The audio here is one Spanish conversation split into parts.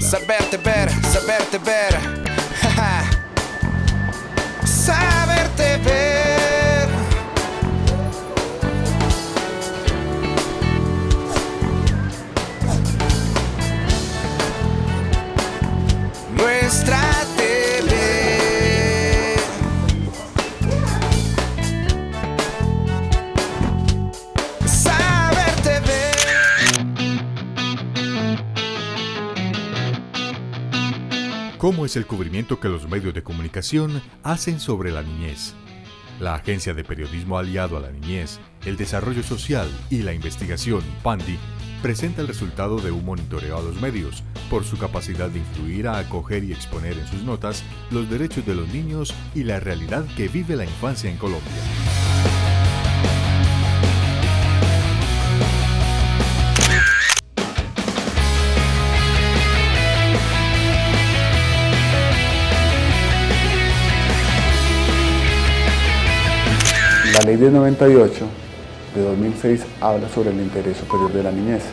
Saberte ver, saberte ver. Saberte ver. Nuestra TV. Saberte ver. ¿Cómo es el cubrimiento que los medios de comunicación hacen sobre la niñez? La Agencia de Periodismo Aliado a la Niñez, el Desarrollo Social y la Investigación, PANDI, presenta el resultado de un monitoreo a los medios por su capacidad de influir a acoger y exponer en sus notas los derechos de los niños y la realidad que vive la infancia en Colombia. La Ley de 98 de 2006 habla sobre el interés superior de la niñez,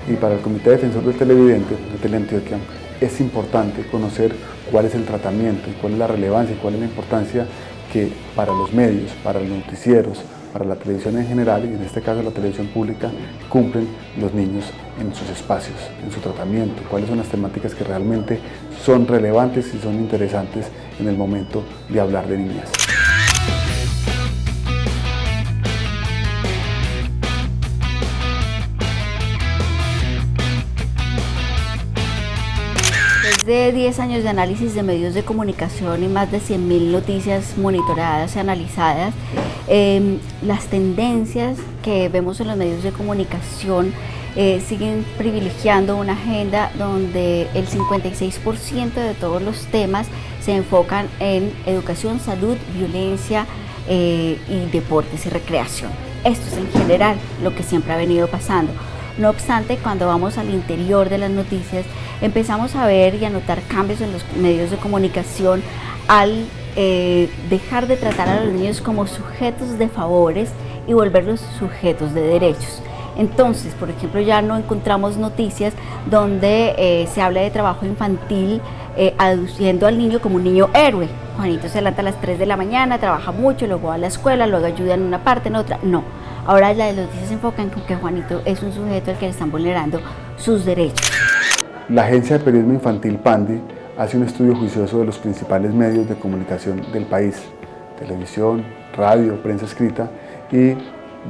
y para el Comité Defensor del Televidente de Teleantioquia es importante conocer cuál es el tratamiento y cuál es la relevancia y cuál es la importancia que para los medios, para los noticieros, para la televisión en general y en este caso la televisión pública cumplen los niños en sus espacios, en su tratamiento, cuáles son las temáticas que realmente son relevantes y son interesantes en el momento de hablar de niñez. De 10 años de análisis de medios de comunicación y más de 100.000 noticias monitoreadas y analizadas, las tendencias que vemos en los medios de comunicación siguen privilegiando una agenda donde el 56% de todos los temas se enfocan en educación, salud, violencia y deportes y recreación. Esto es en general lo que siempre ha venido pasando. No obstante, cuando vamos al interior de las noticias, empezamos a ver y a notar cambios en los medios de comunicación al dejar de tratar a los niños como sujetos de favores y volverlos sujetos de derechos. Entonces, por ejemplo, ya no encontramos noticias donde se habla de trabajo infantil aduciendo al niño como un niño héroe. Juanito se levanta a las 3 de la mañana, trabaja mucho, luego va a la escuela, luego ayuda en una parte, en otra. No. Ahora las noticias se enfocan con que Juanito es un sujeto al que le están vulnerando sus derechos. La Agencia de Periodismo Infantil PANDI hace un estudio juicioso de los principales medios de comunicación del país, televisión, radio, prensa escrita, y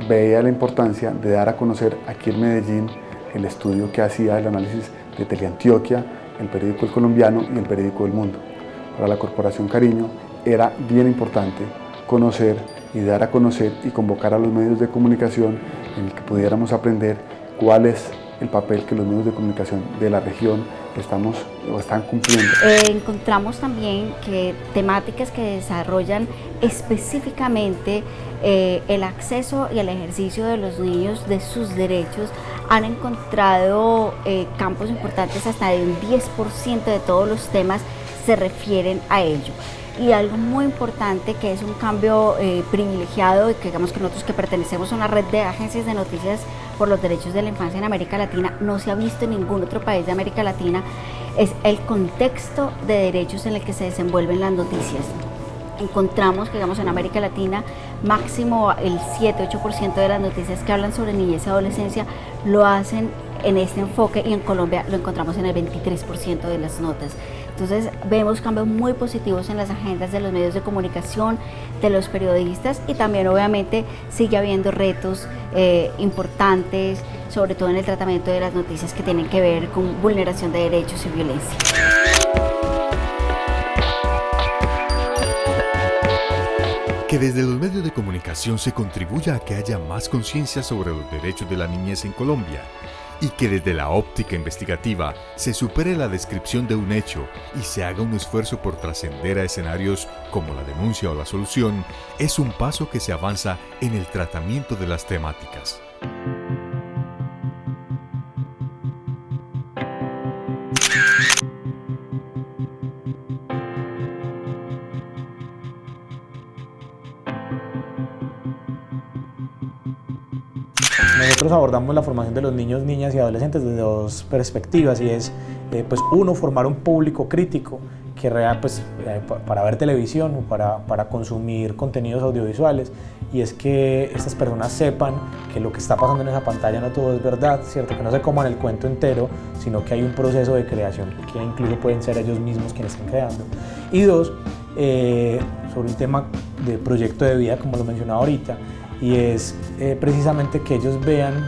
veía la importancia de dar a conocer aquí en Medellín el estudio que hacía el análisis de Teleantioquia, el periódico El Colombiano y el periódico El Mundo. Para la Corporación Cariño era bien importante conocer y dar a conocer y convocar a los medios de comunicación en el que pudiéramos aprender cuál es el papel que los medios de comunicación de la región están cumpliendo. Encontramos también que temáticas que desarrollan específicamente el acceso y el ejercicio de los niños de sus derechos han encontrado campos importantes, hasta de un 10% de todos los temas se refieren a ello. Y algo muy importante, que es un cambio privilegiado, y que digamos que nosotros que pertenecemos a una red de agencias de noticias por los derechos de la infancia en América Latina, no se ha visto en ningún otro país de América Latina, es el contexto de derechos en el que se desenvuelven las noticias. Encontramos que, digamos, en América Latina máximo el 7-8% de las noticias que hablan sobre niñez y adolescencia lo hacen en este enfoque, y en Colombia lo encontramos en el 23% de las notas. Entonces vemos cambios muy positivos en las agendas de los medios de comunicación, de los periodistas, y también obviamente sigue habiendo retos importantes, sobre todo en el tratamiento de las noticias que tienen que ver con vulneración de derechos y violencia. Que desde los medios de comunicación se contribuya a que haya más conciencia sobre los derechos de la niñez en Colombia, y que desde la óptica investigativa se supere la descripción de un hecho y se haga un esfuerzo por trascender a escenarios como la denuncia o la solución, es un paso que se avanza en el tratamiento de las temáticas. Nosotros nosotros abordamos la formación de los niños, niñas y adolescentes desde dos perspectivas, y es, pues uno, formar un público crítico que pues, para ver televisión o para consumir contenidos audiovisuales, y es que estas personas sepan que lo que está pasando en esa pantalla no todo es verdad, ¿cierto? Que no se coman el cuento entero, sino que hay un proceso de creación que incluso pueden ser ellos mismos quienes estén creando. Y dos, sobre un tema de proyecto de vida, como lo mencionaba ahorita, y es precisamente que ellos vean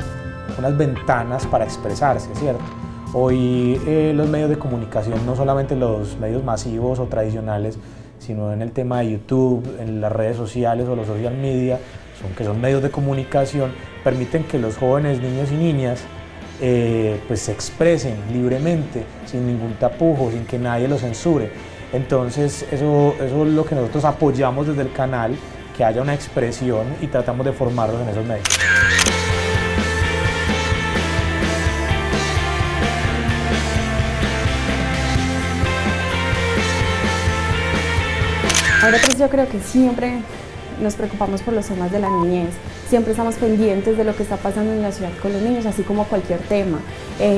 unas ventanas para expresarse, ¿cierto? Hoy los medios de comunicación, no solamente los medios masivos o tradicionales, sino en el tema de YouTube, en las redes sociales o los social media, que son medios de comunicación, permiten que los jóvenes, niños y niñas pues se expresen libremente, sin ningún tapujo, sin que nadie los censure. Entonces eso es lo que nosotros apoyamos desde el canal, que haya una expresión, y tratamos de formarlos en esos medios. Ahora pues yo creo que siempre nos preocupamos por los temas de la niñez, siempre estamos pendientes de lo que está pasando en la ciudad con los niños, así como cualquier tema.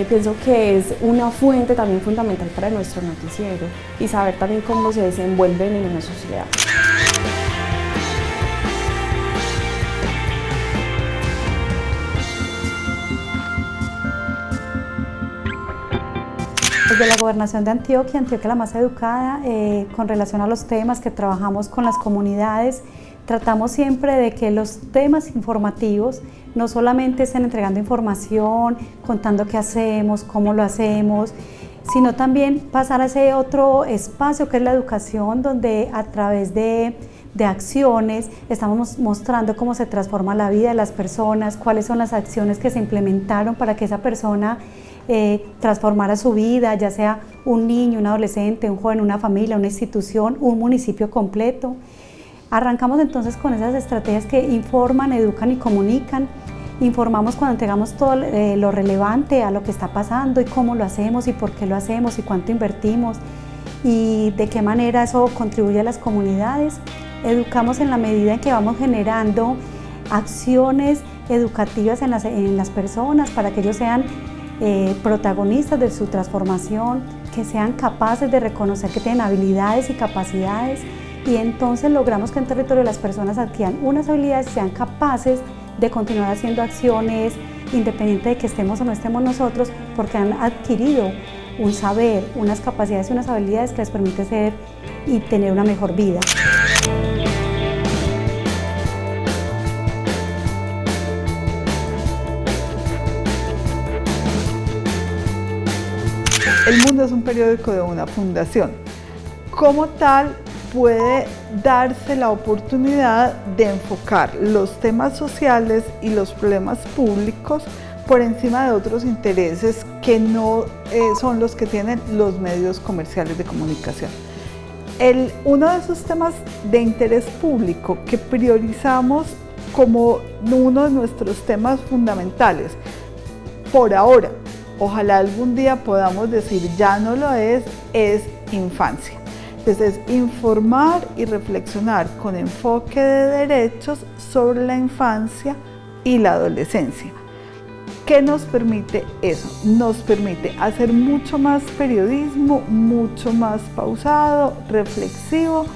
Pienso que es una fuente también fundamental para nuestro noticiero y saber también cómo se desenvuelven en una sociedad. Desde la Gobernación de Antioquia, Antioquia la más educada, con relación a los temas que trabajamos con las comunidades, tratamos siempre de que los temas informativos no solamente estén entregando información, contando qué hacemos, cómo lo hacemos, sino también pasar a ese otro espacio que es la educación, donde a través de acciones estamos mostrando cómo se transforma la vida de las personas, cuáles son las acciones que se implementaron para que esa persona transformara su vida, ya sea un niño, un adolescente, un joven, una familia, una institución, un municipio completo. Arrancamos entonces con esas estrategias que informan, educan y comunican. Informamos cuando entregamos todo lo relevante a lo que está pasando y cómo lo hacemos y por qué lo hacemos y cuánto invertimos y de qué manera eso contribuye a las comunidades. Educamos en la medida en que vamos generando acciones educativas en las personas para que ellos sean protagonistas de su transformación, que sean capaces de reconocer que tienen habilidades y capacidades, y entonces logramos que en territorio las personas adquieran unas habilidades y sean capaces de continuar haciendo acciones independiente de que estemos o no estemos nosotros, porque han adquirido un saber, unas capacidades y unas habilidades que les permite ser y tener una mejor vida. El Mundo es un periódico de una fundación. Como tal, puede darse la oportunidad de enfocar los temas sociales y los problemas públicos por encima de otros intereses que no son los que tienen los medios comerciales de comunicación. Uno de esos temas de interés público que priorizamos como uno de nuestros temas fundamentales, por ahora, ojalá algún día podamos decir ya no lo es infancia. Entonces, informar y reflexionar con enfoque de derechos sobre la infancia y la adolescencia. ¿Qué nos permite eso? Nos permite hacer mucho más periodismo, mucho más pausado, reflexivo,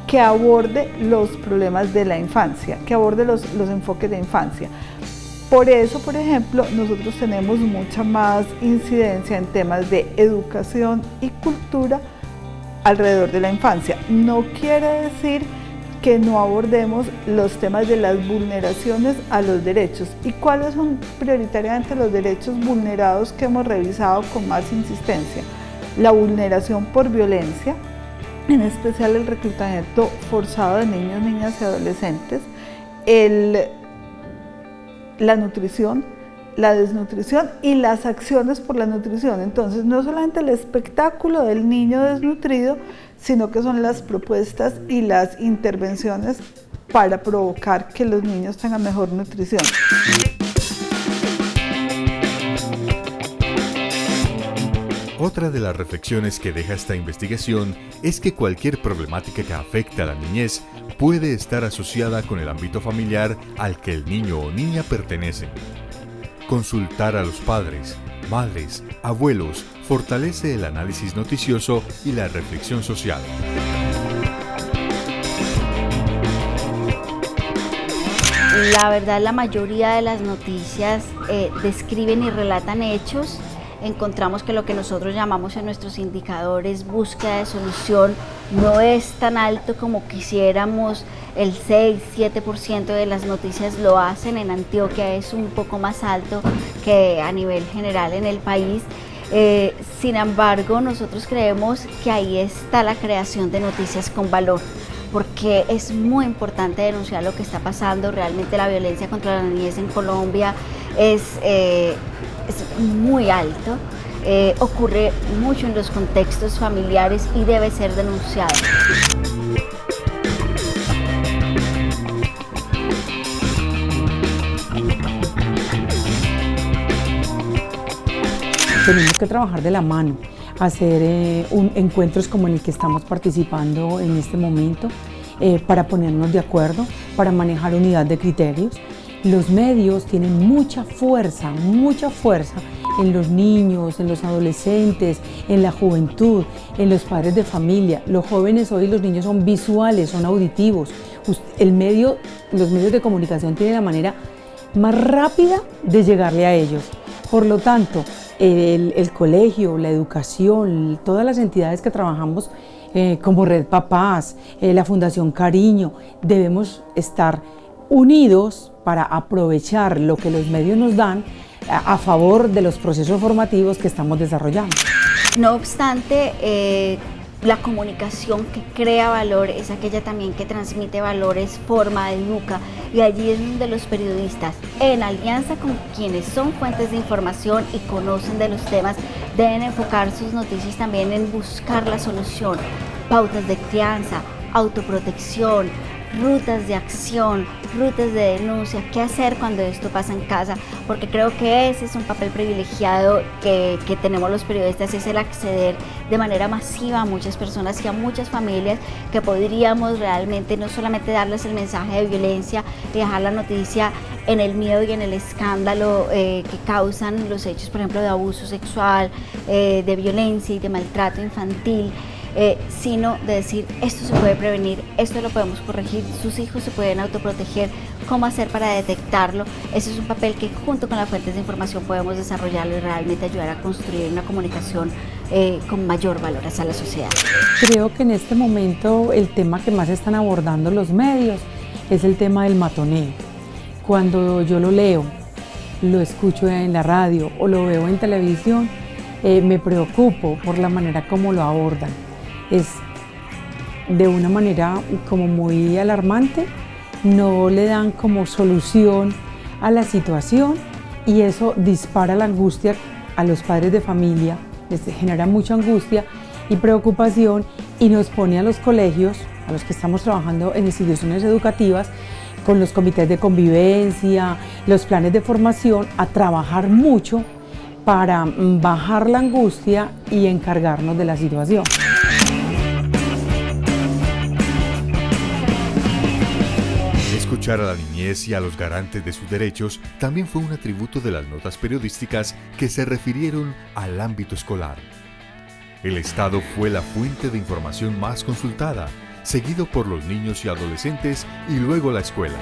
que aborde los problemas de la infancia, que aborde los enfoques de infancia. Por eso, por ejemplo, nosotros tenemos mucha más incidencia en temas de educación y cultura alrededor de la infancia. No quiere decir que no abordemos los temas de las vulneraciones a los derechos. ¿Y cuáles son prioritariamente los derechos vulnerados que hemos revisado con más insistencia? La vulneración por violencia, en especial el reclutamiento forzado de niños, niñas y adolescentes, la nutrición, la desnutrición y las acciones por la nutrición. Entonces, no solamente el espectáculo del niño desnutrido, sino que son las propuestas y las intervenciones para provocar que los niños tengan mejor nutrición. Otra de las reflexiones que deja esta investigación es que cualquier problemática que afecte a la niñez puede estar asociada con el ámbito familiar al que el niño o niña pertenece. Consultar a los padres, madres, abuelos fortalece el análisis noticioso y la reflexión social. La verdad, la mayoría de las noticias describen y relatan hechos. Encontramos que lo que nosotros llamamos en nuestros indicadores búsqueda de solución no es tan alto como quisiéramos. El 6-7% de las noticias lo hacen. En Antioquia es un poco más alto que a nivel general en el país. Sin embargo, nosotros creemos que ahí está la creación de noticias con valor, porque es muy importante denunciar lo que está pasando. Realmente la violencia contra la niñez en Colombia es muy alto, ocurre mucho en los contextos familiares y debe ser denunciado. Tenemos que trabajar de la mano, hacer encuentros como en el que estamos participando en este momento, para ponernos de acuerdo, para manejar unidad de criterios. Los medios tienen mucha fuerza en los niños, en los adolescentes, en la juventud, en los padres de familia. Los jóvenes hoy, los niños son visuales, son auditivos. Los medios de comunicación tienen la manera más rápida de llegarle a ellos. Por lo tanto, el colegio, la educación, todas las entidades que trabajamos como Red Papás, la Fundación Cariño, debemos estar unidos para aprovechar lo que los medios nos dan a favor de los procesos formativos que estamos desarrollando. No obstante, la comunicación que crea valor es aquella también que transmite valores, forma, educa, y allí es donde los periodistas, en alianza con quienes son fuentes de información y conocen de los temas, deben enfocar sus noticias también en buscar la solución, pautas de crianza, autoprotección, rutas de acción, rutas de denuncia, qué hacer cuando esto pasa en casa, porque creo que ese es un papel privilegiado que tenemos los periodistas, es el acceder de manera masiva a muchas personas y a muchas familias que podríamos realmente no solamente darles el mensaje de violencia y dejar la noticia en el miedo y en el escándalo que causan los hechos, por ejemplo, de abuso sexual, de violencia y de maltrato infantil, sino de decir, esto se puede prevenir, esto lo podemos corregir, sus hijos se pueden autoproteger, cómo hacer para detectarlo. Ese es un papel que junto con las fuentes de información podemos desarrollarlo y realmente ayudar a construir una comunicación con mayor valor hacia la sociedad. Creo que en este momento el tema que más están abordando los medios es el tema del matoneo. Cuando yo lo leo, lo escucho en la radio o lo veo en televisión, me preocupo por la manera como lo abordan. Es de una manera como muy alarmante, no le dan como solución a la situación y eso dispara la angustia a los padres de familia, les genera mucha angustia y preocupación y nos pone a los colegios, a los que estamos trabajando en instituciones educativas, con los comités de convivencia, los planes de formación, a trabajar mucho para bajar la angustia y encargarnos de la situación. Escuchar a la niñez y a los garantes de sus derechos también fue un atributo de las notas periodísticas que se refirieron al ámbito escolar. El Estado fue la fuente de información más consultada, seguido por los niños y adolescentes y luego la escuela.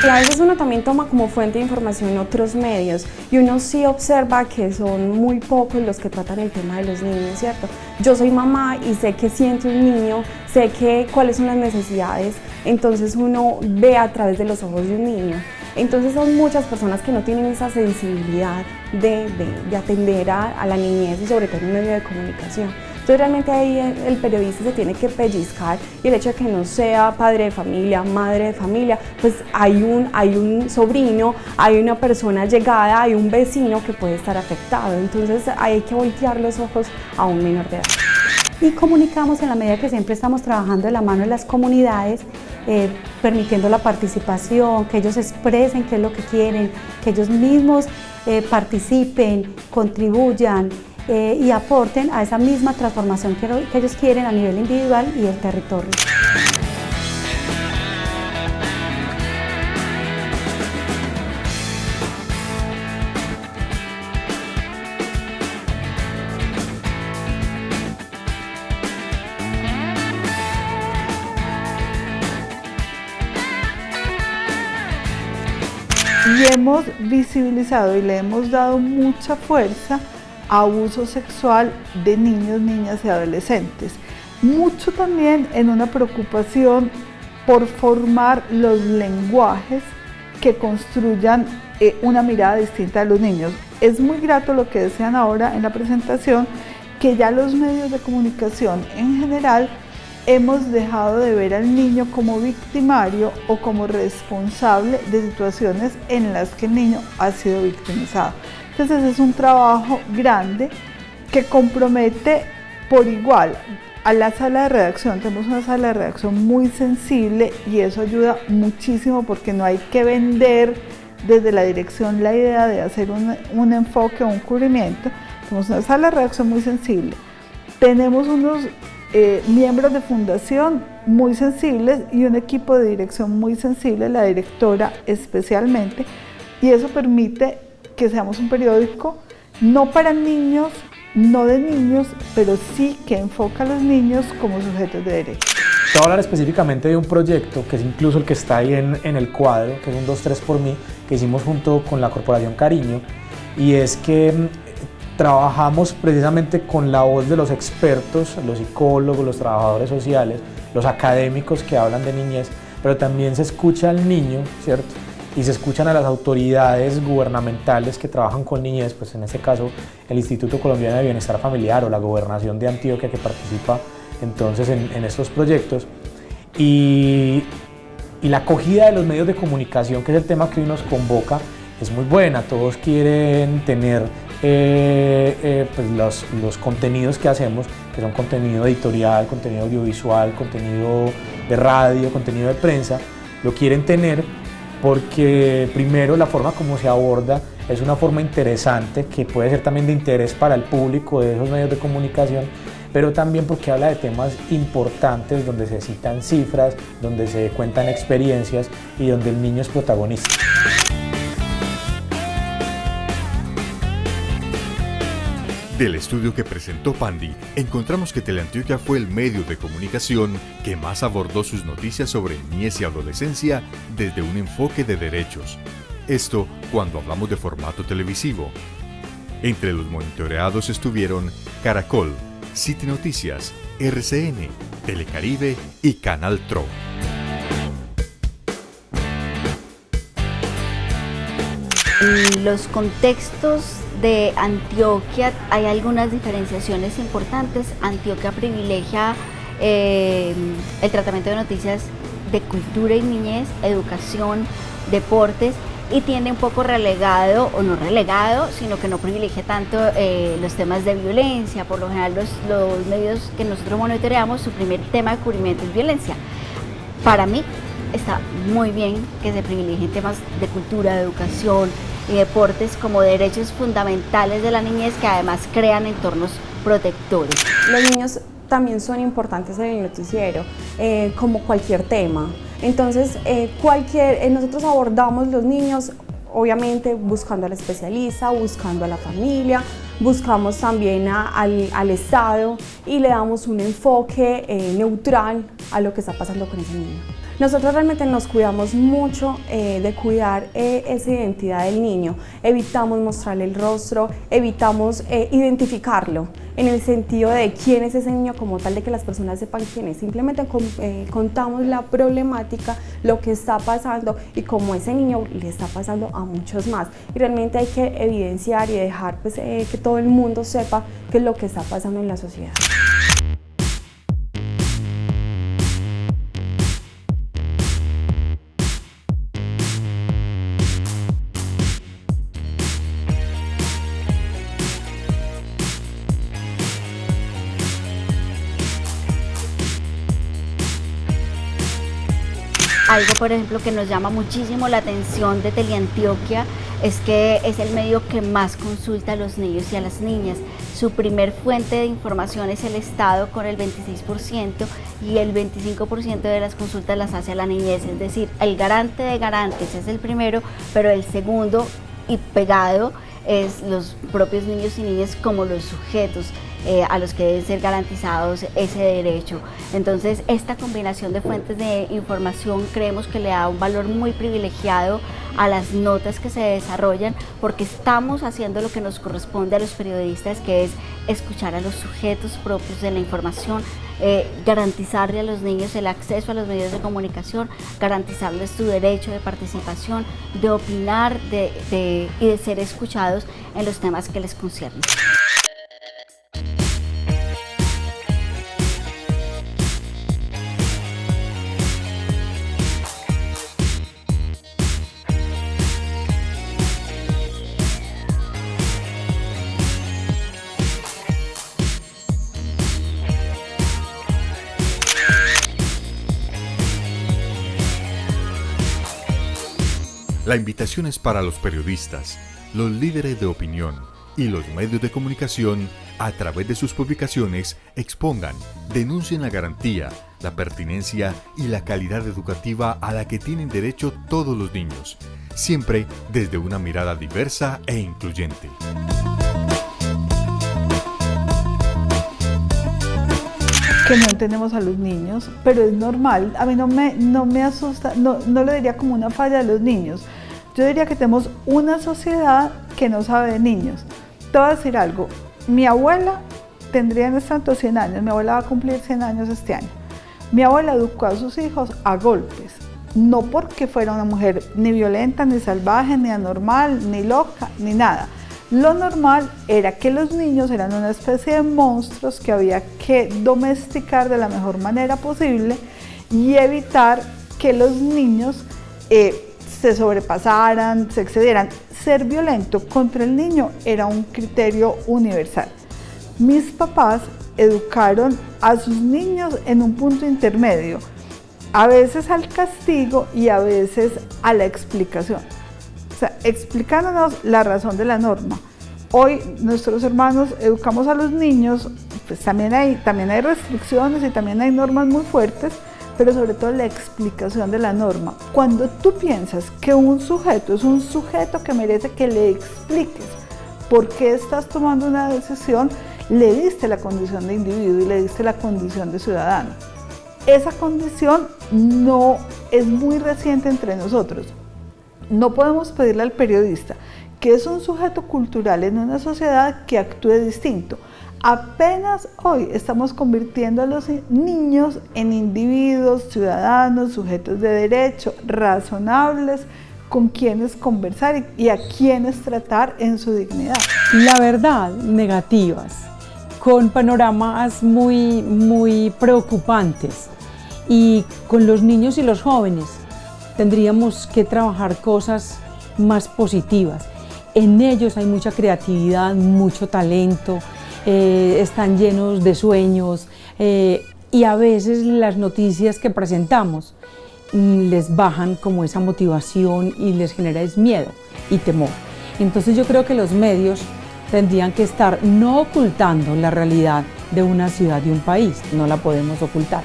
Y a veces uno también toma como fuente de información otros medios y uno sí observa que son muy pocos los que tratan el tema de los niños, ¿cierto? Yo soy mamá y sé qué siente un niño, sé cuáles son las necesidades, entonces uno ve a través de los ojos de un niño. Entonces son muchas personas que no tienen esa sensibilidad de atender a la niñez y sobre todo en un medio de comunicación. Entonces realmente ahí el periodista se tiene que pellizcar y el hecho de que no sea padre de familia, madre de familia, pues hay un sobrino, hay una persona llegada, hay un vecino que puede estar afectado. Entonces hay que voltear los ojos a un menor de edad. Y comunicamos en la medida que siempre estamos trabajando de la mano de las comunidades, permitiendo la participación, que ellos expresen qué es lo que quieren, que ellos mismos participen, contribuyan y aporten a esa misma transformación que ellos quieren a nivel individual y el territorio. y hemos visibilizado y le hemos dado mucha fuerza a abuso sexual de niños, niñas y adolescentes. Mucho también en una preocupación por formar los lenguajes que construyan una mirada distinta de los niños. Es muy grato lo que decían ahora en la presentación, que ya los medios de comunicación en general hemos dejado de ver al niño como victimario o como responsable de situaciones en las que el niño ha sido victimizado. Entonces es un trabajo grande que compromete por igual a la sala de redacción. Tenemos una sala de redacción muy sensible y eso ayuda muchísimo porque no hay que vender desde la dirección la idea de hacer un enfoque o un cubrimiento. Tenemos una sala de redacción muy sensible. Tenemos unos miembros de fundación muy sensibles y un equipo de dirección muy sensible, la directora especialmente, y eso permite que seamos un periódico no para niños, no de niños, pero sí que enfoca a los niños como sujetos de derecho. Te voy a hablar específicamente de un proyecto que es incluso el que está ahí en el cuadro, que es un 2-3 por mí, que hicimos junto con la Corporación Cariño, y es que trabajamos precisamente con la voz de los expertos, los psicólogos, los trabajadores sociales, los académicos que hablan de niñez, pero también se escucha al niño, ¿cierto? Y se escuchan a las autoridades gubernamentales que trabajan con niñez, pues en este caso el Instituto Colombiano de Bienestar Familiar o la Gobernación de Antioquia, que participa entonces en estos proyectos. Y la acogida de los medios de comunicación, que es el tema que hoy nos convoca, es muy buena. Todos quieren tener pues los contenidos que hacemos, que son contenido editorial, contenido audiovisual, contenido de radio, contenido de prensa, lo quieren tener porque primero la forma como se aborda es una forma interesante que puede ser también de interés para el público de esos medios de comunicación, pero también porque habla de temas importantes donde se citan cifras, donde se cuentan experiencias y donde el niño es protagonista. Del estudio que presentó Pandi, encontramos que Teleantioquia fue el medio de comunicación que más abordó sus noticias sobre niñez y adolescencia desde un enfoque de derechos. Esto cuando hablamos de formato televisivo. Entre los monitoreados estuvieron Caracol, City Noticias, RCN, Telecaribe y Canal Tro. En los contextos de Antioquia hay algunas diferenciaciones importantes. Antioquia privilegia el tratamiento de noticias de cultura y niñez, educación, deportes, y tiene un poco relegado, o no relegado, sino que no privilegia tanto los temas de violencia. Por lo general los medios que nosotros monitoreamos, su primer tema de cubrimiento es violencia. Para mí está muy bien que se privilegien temas de cultura, de educación y deportes como derechos fundamentales de la niñez, que además crean entornos protectores. Los niños también son importantes en el noticiero, como cualquier tema. Entonces, nosotros abordamos los niños, obviamente buscando al especialista, buscando a la familia, buscamos también al Estado y le damos un enfoque neutral a lo que está pasando con ese niño. Nosotros realmente nos cuidamos mucho de cuidar esa identidad del niño. Evitamos mostrarle el rostro, evitamos identificarlo en el sentido de quién es ese niño como tal, de que las personas sepan quién es. Simplemente contamos la problemática, lo que está pasando y cómo ese niño le está pasando a muchos más. Y realmente hay que evidenciar y dejar pues, que todo el mundo sepa qué es lo que está pasando en la sociedad. Algo, por ejemplo, que nos llama muchísimo la atención de Teleantioquia es que es el medio que más consulta a los niños y a las niñas. Su primer fuente de información es el Estado con el 26% y el 25% de las consultas las hace a la niñez. Es decir, el garante de garantes es el primero, pero el segundo y pegado es los propios niños y niñas como los sujetos a los que deben ser garantizados ese derecho. Entonces, esta combinación de fuentes de información creemos que le da un valor muy privilegiado a las notas que se desarrollan, porque estamos haciendo lo que nos corresponde a los periodistas, que es escuchar a los sujetos propios de la información, garantizarle a los niños el acceso a los medios de comunicación, garantizarles su derecho de participación, de opinar y de ser escuchados en los temas que les conciernen. La invitación es para los periodistas, los líderes de opinión y los medios de comunicación, a través de sus publicaciones, expongan, denuncien la garantía, la pertinencia y la calidad educativa a la que tienen derecho todos los niños, siempre desde una mirada diversa e incluyente. Que no entendemos a los niños, pero es normal. A mí no me asusta, no lo diría como una falla de los niños. Yo diría que tenemos una sociedad que no sabe de niños. Te voy a decir algo, mi abuela tendría en este momento 100 años, mi abuela va a cumplir 100 años este año. Mi abuela educó a sus hijos a golpes, no porque fuera una mujer ni violenta, ni salvaje, ni anormal, ni loca, ni nada. Lo normal era que los niños eran una especie de monstruos que había que domesticar de la mejor manera posible y evitar que los niños se sobrepasaran, se excedieran. Ser violento contra el niño era un criterio universal. Mis papás educaron a sus niños en un punto intermedio, a veces al castigo y a veces a la explicación. O sea, explicándonos la razón de la norma. Hoy nuestros hermanos educamos a los niños, pues también hay restricciones y también hay normas muy fuertes, pero sobre todo la explicación de la norma. Cuando tú piensas que un sujeto es un sujeto que merece que le expliques por qué estás tomando una decisión, le diste la condición de individuo y le diste la condición de ciudadano. Esa condición no es muy reciente entre nosotros. No podemos pedirle al periodista, que es un sujeto cultural en una sociedad, que actúe distinto. Apenas hoy estamos convirtiendo a los niños en individuos, ciudadanos, sujetos de derecho, razonables, con quienes conversar y a quienes tratar en su dignidad. La verdad, negativas, con panoramas muy preocupantes, y con los niños y los jóvenes tendríamos que trabajar cosas más positivas. En ellos hay mucha creatividad, mucho talento, están llenos de sueños, y a veces las noticias que presentamos les bajan como esa motivación y les genera miedo y temor. Entonces yo creo que los medios tendrían que estar no ocultando la realidad de una ciudad, de un país, no la podemos ocultar,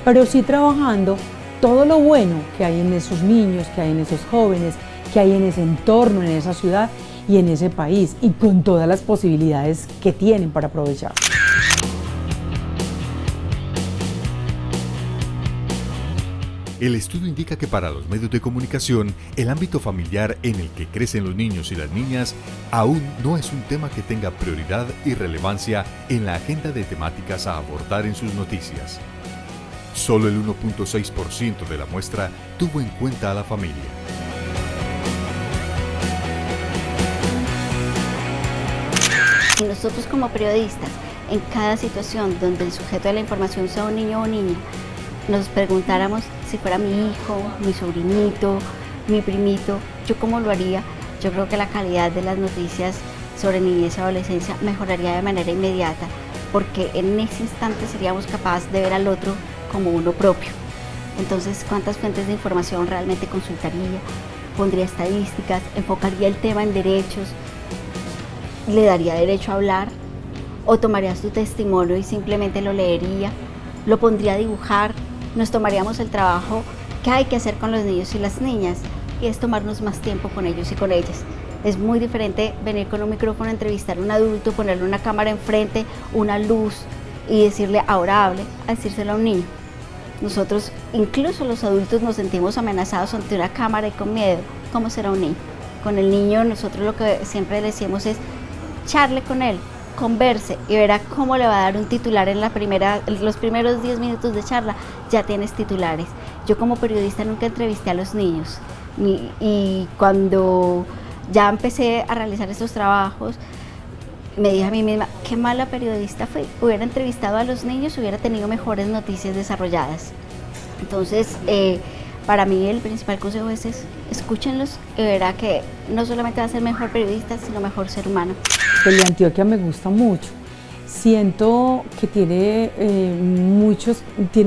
pero sí trabajando todo lo bueno que hay en esos niños, que hay en esos jóvenes, que hay en ese entorno, en esa ciudad y en ese país, y con todas las posibilidades que tienen para aprovechar. El estudio indica que para los medios de comunicación, el ámbito familiar en el que crecen los niños y las niñas aún no es un tema que tenga prioridad y relevancia en la agenda de temáticas a abordar en sus noticias. Solo el 1.6% de la muestra tuvo en cuenta a la familia. Y nosotros como periodistas, en cada situación donde el sujeto de la información sea un niño o niña, nos preguntáramos si fuera mi hijo, mi sobrinito, mi primito, ¿yo cómo lo haría? Yo creo que la calidad de las noticias sobre niñez y adolescencia mejoraría de manera inmediata, porque en ese instante seríamos capaces de ver al otro como uno propio. Entonces, ¿cuántas fuentes de información realmente consultaría? Pondría estadísticas, enfocaría el tema en derechos, le daría derecho a hablar, o tomarías tu testimonio y simplemente lo leería, lo pondría a dibujar. Nos tomaríamos el trabajo que hay que hacer con los niños y las niñas, y es tomarnos más tiempo con ellos y con ellas. Es muy diferente venir con un micrófono a entrevistar a un adulto, ponerle una cámara enfrente, una luz y decirle ahora hable, a decírselo a un niño. nosotros, incluso los adultos, nos sentimos amenazados ante una cámara y con miedo. ¿Cómo será un niño? Con el niño nosotros lo que siempre le decimos es charle con él, converse y verá cómo le va a dar un titular en los primeros 10 minutos de charla, ya tienes titulares. Yo como periodista nunca entrevisté a los niños y cuando ya empecé a realizar estos trabajos, me dije a mí misma, qué mala periodista fui, hubiera entrevistado a los niños, hubiera tenido mejores noticias desarrolladas. Entonces, para mí el principal consejo es escúchenlos y verá que no solamente va a ser mejor periodista, sino mejor ser humano. Teleantioquia me gusta mucho. Siento que tiene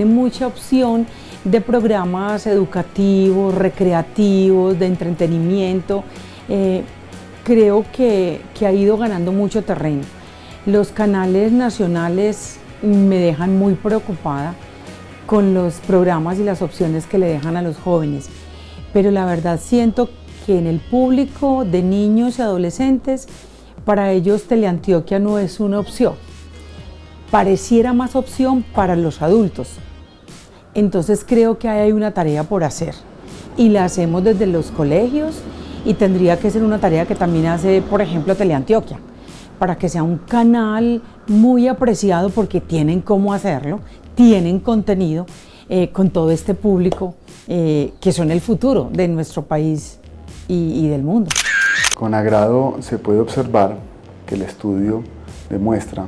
mucha opción de programas educativos, recreativos, de entretenimiento. Creo que ha ido ganando mucho terreno. Los canales nacionales me dejan muy preocupada con los programas y las opciones que le dejan a los jóvenes, pero la verdad siento que en el público de niños y adolescentes, para ellos Teleantioquia no es una opción, pareciera más opción para los adultos. Entonces creo que hay una tarea por hacer y la hacemos desde los colegios y tendría que ser una tarea que también hace, por ejemplo, Teleantioquia, para que sea un canal muy apreciado porque tienen cómo hacerlo, tienen contenido con todo este público que son el futuro de nuestro país y del mundo. Con agrado se puede observar que el estudio demuestra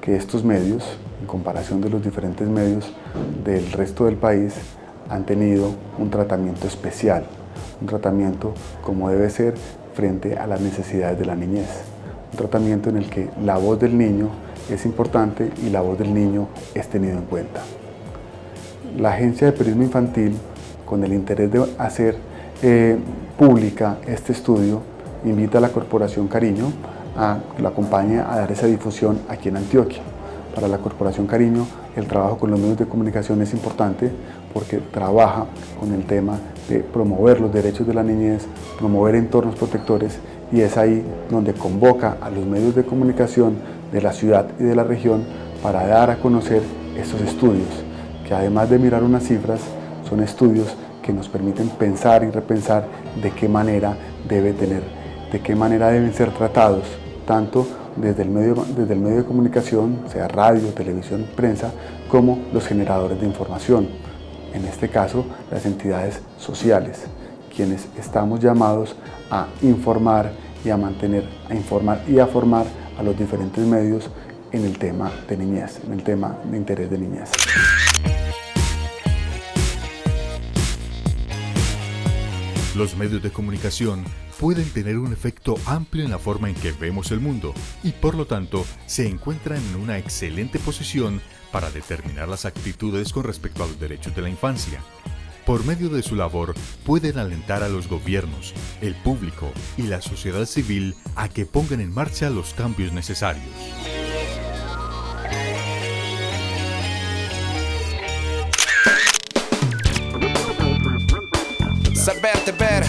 que estos medios, en comparación de los diferentes medios del resto del país, han tenido un tratamiento especial, un tratamiento como debe ser frente a las necesidades de la niñez, un tratamiento en el que la voz del niño es importante y la voz del niño es tenido en cuenta. La Agencia de Periodismo Infantil, con el interés de hacer pública este estudio, invita a la Corporación Cariño a que lo acompañe a dar esa difusión aquí en Antioquia. Para la Corporación Cariño, el trabajo con los medios de comunicación es importante porque trabaja con el tema de promover los derechos de la niñez, promover entornos protectores, y es ahí donde convoca a los medios de comunicación de la ciudad y de la región para dar a conocer estos estudios, que además de mirar unas cifras, son estudios que nos permiten pensar y repensar de qué manera deben ser tratados, tanto desde el medio de comunicación, sea radio, televisión, prensa, como los generadores de información. En este caso, las entidades sociales, quienes estamos llamados a informar y a formar a los diferentes medios en el tema de niñez, en el tema de interés de niñez. Los medios de comunicación pueden tener un efecto amplio en la forma en que vemos el mundo y por lo tanto se encuentran en una excelente posición para determinar las actitudes con respecto a los derechos de la infancia. Por medio de su labor pueden alentar a los gobiernos, el público y la sociedad civil a que pongan en marcha los cambios necesarios. Saberte ver,